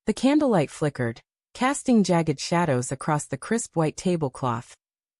The candlelight flickered, casting jagged shadows across the crisp white tablecloth,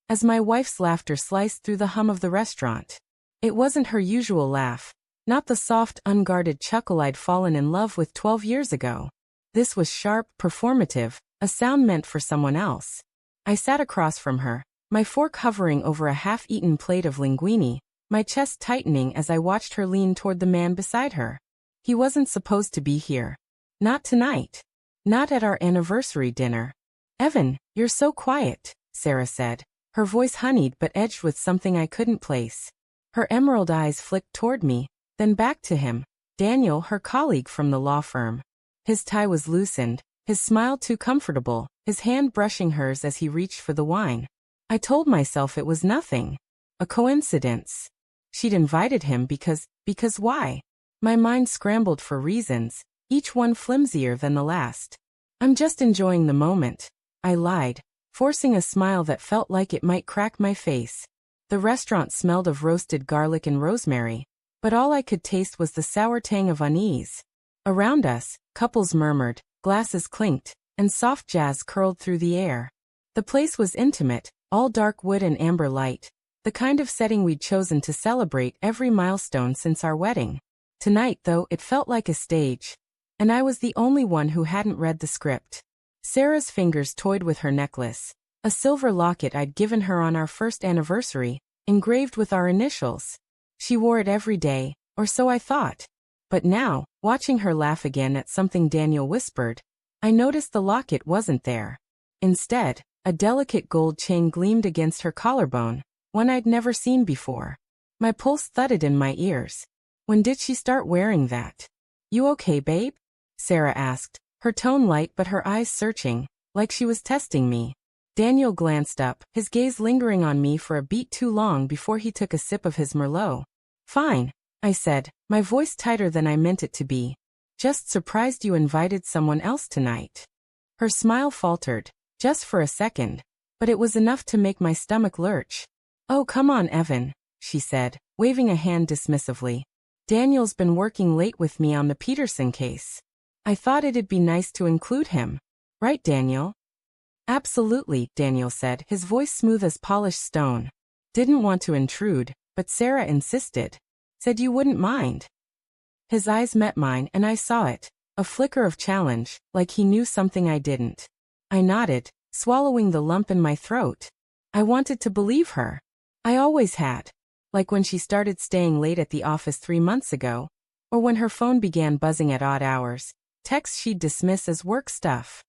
as my wife's laughter sliced through the hum of the restaurant. It wasn't her usual laugh, not the soft, unguarded chuckle I'd fallen in love with 12 years ago. This was sharp, performative, a sound meant for someone else. I sat across from her, my fork hovering over a half-eaten plate of linguine, my chest tightening as I watched her lean toward the man beside her. He wasn't supposed to be here. Not tonight. Not at our anniversary dinner. "Evan, you're so quiet," Sarah said, her voice honeyed but edged with something I couldn't place. Her emerald eyes flicked toward me, then back to him, Daniel, her colleague from the law firm. His tie was loosened, his smile too comfortable, his hand brushing hers as he reached for the wine. I told myself it was nothing. A coincidence. She'd invited him because why? My mind scrambled for reasons, each one flimsier than the last. "I'm just enjoying the moment," I lied, forcing a smile that felt like it might crack my face. The restaurant smelled of roasted garlic and rosemary, but all I could taste was the sour tang of unease. Around us, couples murmured, glasses clinked, and soft jazz curled through the air. The place was intimate, all dark wood and amber light, the kind of setting we'd chosen to celebrate every milestone since our wedding. Tonight, though, it felt like a stage. And I was the only one who hadn't read the script. Sarah's fingers toyed with her necklace, a silver locket I'd given her on our first anniversary, engraved with our initials. She wore it every day, or so I thought. But now, watching her laugh again at something Daniel whispered, I noticed the locket wasn't there. Instead, a delicate gold chain gleamed against her collarbone, one I'd never seen before. My pulse thudded in my ears. When did she start wearing that? "You okay, babe?" Sarah asked, her tone light but her eyes searching, like she was testing me. Daniel glanced up, his gaze lingering on me for a beat too long before he took a sip of his Merlot. "Fine," I said, my voice tighter than I meant it to be. "Just surprised you invited someone else tonight." Her smile faltered, just for a second, but it was enough to make my stomach lurch. "Oh, come on, Evan," she said, waving a hand dismissively. "Daniel's been working late with me on the Peterson case. I thought it'd be nice to include him. Right, Daniel?" "Absolutely," Daniel said, his voice smooth as polished stone. Didn't want to intrude, but Sarah insisted. "Said you wouldn't mind." His eyes met mine and I saw it, a flicker of challenge, like he knew something I didn't. I nodded, swallowing the lump in my throat. I wanted to believe her. I always had. Like when she started staying late at the office 3 months ago, or when her phone began buzzing at odd hours, texts she'd dismiss as work stuff.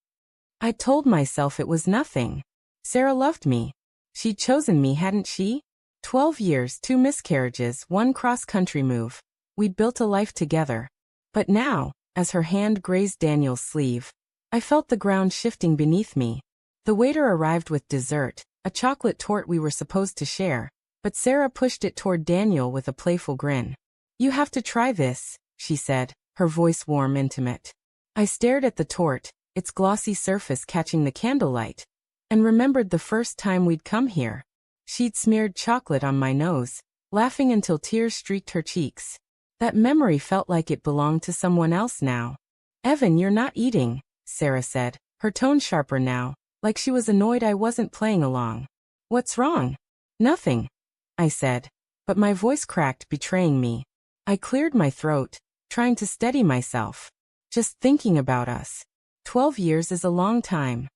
I told myself it was nothing. Sarah loved me. She'd chosen me, hadn't she? 12 years, 2 miscarriages, 1 cross-country move. We'd built a life together. But now, as her hand grazed Daniel's sleeve, I felt the ground shifting beneath me. The waiter arrived with dessert, a chocolate torte we were supposed to share, but Sarah pushed it toward Daniel with a playful grin. "You have to try this," she said, her voice warm, intimate. I stared at the torte, its glossy surface catching the candlelight, and remembered the first time we'd come here. She'd smeared chocolate on my nose, laughing until tears streaked her cheeks. That memory felt like it belonged to someone else now. "Evan, you're not eating," Sarah said, her tone sharper now, like she was annoyed I wasn't playing along. "What's wrong?" "Nothing," I said, but my voice cracked, betraying me. I cleared my throat, trying to steady myself. "Just thinking about us. 12 years is a long time."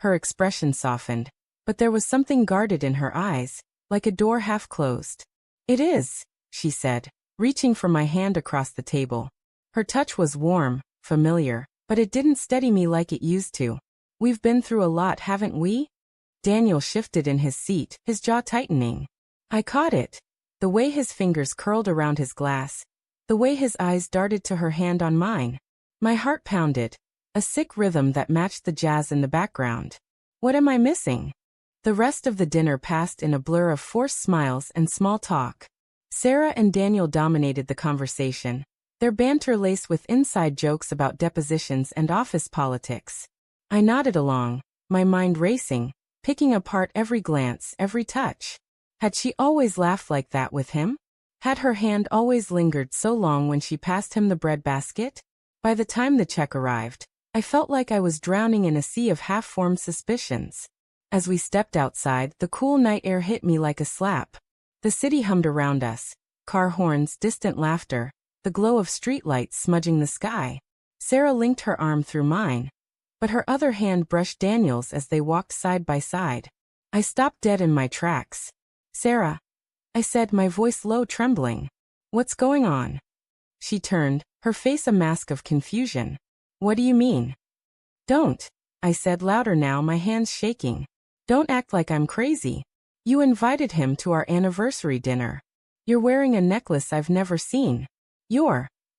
Her expression softened, but there was something guarded in her eyes, like a door half closed. "It is," she said, reaching for my hand across the table. Her touch was warm, familiar, but it didn't steady me like it used to. "We've been through a lot, haven't we?" Daniel shifted in his seat, his jaw tightening. I caught it. The way his fingers curled around his glass, the way his eyes darted to her hand on mine. My heart pounded, a sick rhythm that matched the jazz in the background. What am I missing? The rest of the dinner passed in a blur of forced smiles and small talk. Sarah and Daniel dominated the conversation, their banter laced with inside jokes about depositions and office politics. I nodded along, my mind racing, picking apart every glance, every touch. Had she always laughed like that with him? Had her hand always lingered so long when she passed him the bread basket? By the time the check arrived, I felt like I was drowning in a sea of half-formed suspicions. As we stepped outside, the cool night air hit me like a slap. The city hummed around us. Car horns, distant laughter, the glow of streetlights smudging the sky. Sarah linked her arm through mine, but her other hand brushed Daniel's as they walked side by side. I stopped dead in my tracks. "Sarah," I said, my voice low, trembling. "What's going on?" She turned, her face a mask of confusion. "What do you mean?" "Don't," I said louder now, my hands shaking. "Don't act like I'm crazy. You invited him to our anniversary dinner. You're wearing a necklace I've never seen.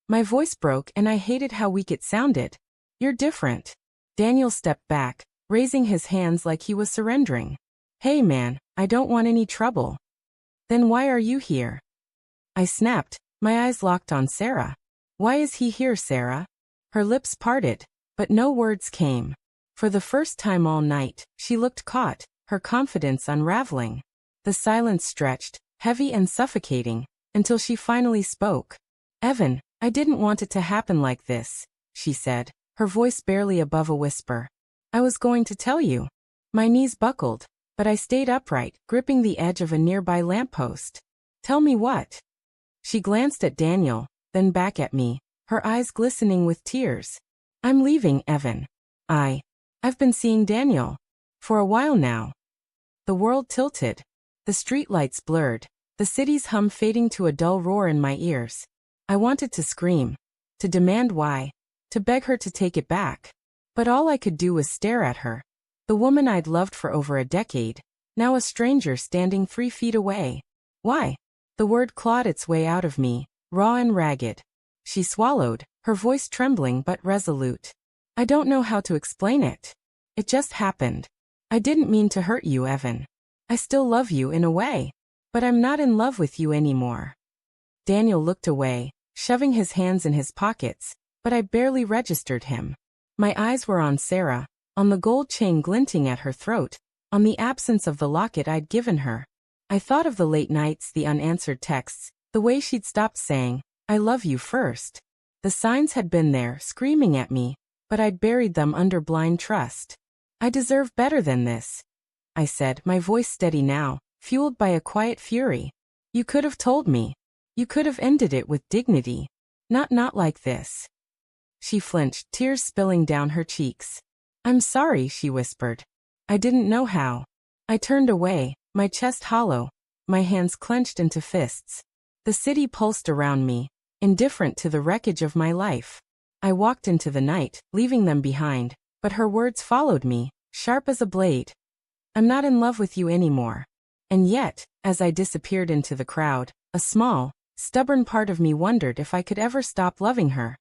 My voice broke and I hated how weak it sounded. "You're different." Daniel stepped back, raising his hands like he was surrendering. "Hey man, I don't want any trouble." "Then why are you here?" I snapped, my eyes locked on Sarah. "Why is he here, Sarah?" Her lips parted, but no words came. For the first time all night, she looked caught, her confidence unraveling. The silence stretched, heavy and suffocating, until she finally spoke. "Evan, I didn't want it to happen like this," she said, her voice barely above a whisper. "I was going to tell you." My knees buckled, but I stayed upright, gripping the edge of a nearby lamppost. "Tell me what?" She glanced at Daniel, then back at me, her eyes glistening with tears. "I'm leaving, Evan. I've been seeing Daniel. For a while now." The world tilted. The streetlights blurred, the city's hum fading to a dull roar in my ears. I wanted to scream, to demand why, to beg her to take it back. But all I could do was stare at her. The woman I'd loved for over a decade, now a stranger standing 3 feet away. "Why?" The word clawed its way out of me, raw and ragged. She swallowed, her voice trembling but resolute. "I don't know how to explain it. It just happened. I didn't mean to hurt you, Evan. I still love you in a way. But I'm not in love with you anymore." Daniel looked away, shoving his hands in his pockets, but I barely registered him. My eyes were on Sarah, on the gold chain glinting at her throat, on the absence of the locket I'd given her. I thought of the late nights, the unanswered texts, the way she'd stopped saying, "I love you" first. The signs had been there, screaming at me, but I'd buried them under blind trust. "I deserve better than this," I said, my voice steady now, fueled by a quiet fury. "You could have told me. You could have ended it with dignity. Not like this." She flinched, tears spilling down her cheeks. "I'm sorry," she whispered. "I didn't know how." I turned away, my chest hollow, my hands clenched into fists. The city pulsed around me, indifferent to the wreckage of my life. I walked into the night, leaving them behind, but her words followed me, sharp as a blade. "I'm not in love with you anymore." And yet, as I disappeared into the crowd, a small, stubborn part of me wondered if I could ever stop loving her.